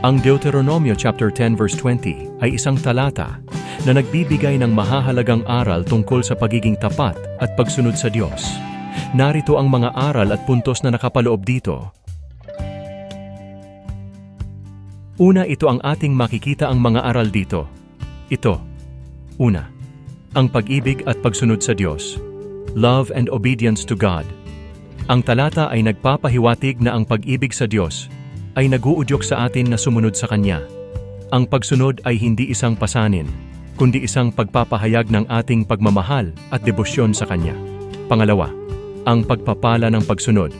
Ang Deuteronomio chapter 10 verse 20 ay isang talata na nagbibigay ng mahahalagang aral tungkol sa pagiging tapat at pagsunod sa Diyos. Narito ang mga aral at puntos na nakapaloob dito. Una, ito ang ating makikita ang mga aral dito. Ito. Una, ang pag-ibig at pagsunod sa Diyos. Love and obedience to God. Ang talata ay nagpapahiwatig na ang pag-ibig sa Diyos ay naguudyok sa atin na sumunod sa Kanya. Ang pagsunod ay hindi isang pasanin, kundi isang pagpapahayag ng ating pagmamahal at debosyon sa Kanya. Pangalawa, ang pagpapala ng pagsunod.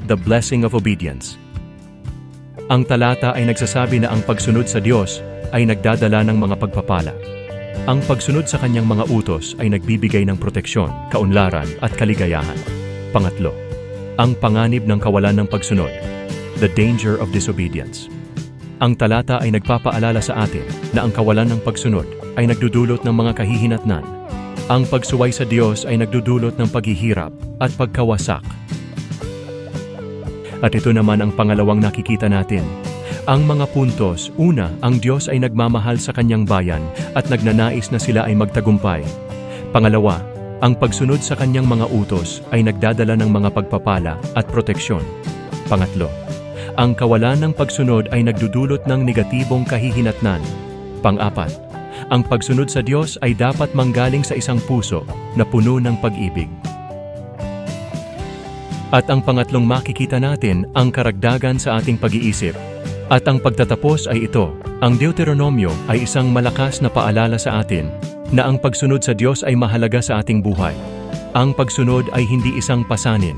The blessing of obedience. Ang talata ay nagsasabi na ang pagsunod sa Diyos ay nagdadala ng mga pagpapala. Ang pagsunod sa Kanyang mga utos ay nagbibigay ng proteksyon, kaunlaran at kaligayahan. Pangatlo, ang panganib ng kawalan ng pagsunod. The danger of disobedience. Ang talata ay nagpapaalala sa atin na ang kawalan ng pagsunod ay nagdudulot ng mga kahihinatnan. Ang pagsuway sa Diyos ay nagdudulot ng paghihirap at pagkawasak. At ito naman ang pangalawang nakikita natin. Ang mga puntos, una, ang Diyos ay nagmamahal sa Kanyang bayan at nagnanais na sila ay magtagumpay. Pangalawa, ang pagsunod sa Kanyang mga utos ay nagdadala ng mga pagpapala at proteksyon. Pangatlo, ang kawalan ng pagsunod ay nagdudulot ng negatibong kahihinatnan. Pang-apat, ang pagsunod sa Diyos ay dapat manggaling sa isang puso na puno ng pag-ibig. At ang pangatlong makikita natin ang karagdagan sa ating pag-iisip. At ang pagtatapos ay ito, ang Deuteronomio ay isang malakas na paalala sa atin na ang pagsunod sa Diyos ay mahalaga sa ating buhay. Ang pagsunod ay hindi isang pasanin,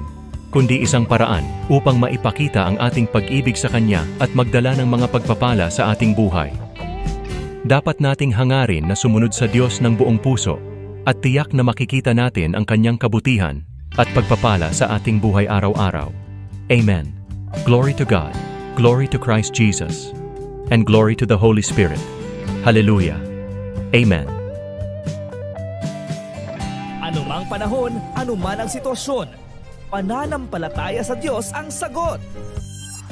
kundi isang paraan upang maipakita ang ating pag-ibig sa Kanya at magdala ng mga pagpapala sa ating buhay. Dapat nating hangarin na sumunod sa Diyos ng buong puso at tiyak na makikita natin ang Kanyang kabutihan at pagpapala sa ating buhay araw-araw. Amen. Glory to God, glory to Christ Jesus, and glory to the Holy Spirit. Hallelujah. Amen. Anumang panahon, anuman ang sitwasyon, pananampalataya sa Diyos ang sagot.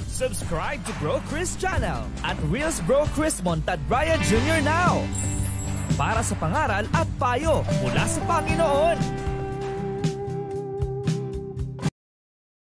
Subscribe to Bro Chris channel at Reels Bro Chris Montad Bryan Jr. now para sa pangaral at payo mula sa Panginoon.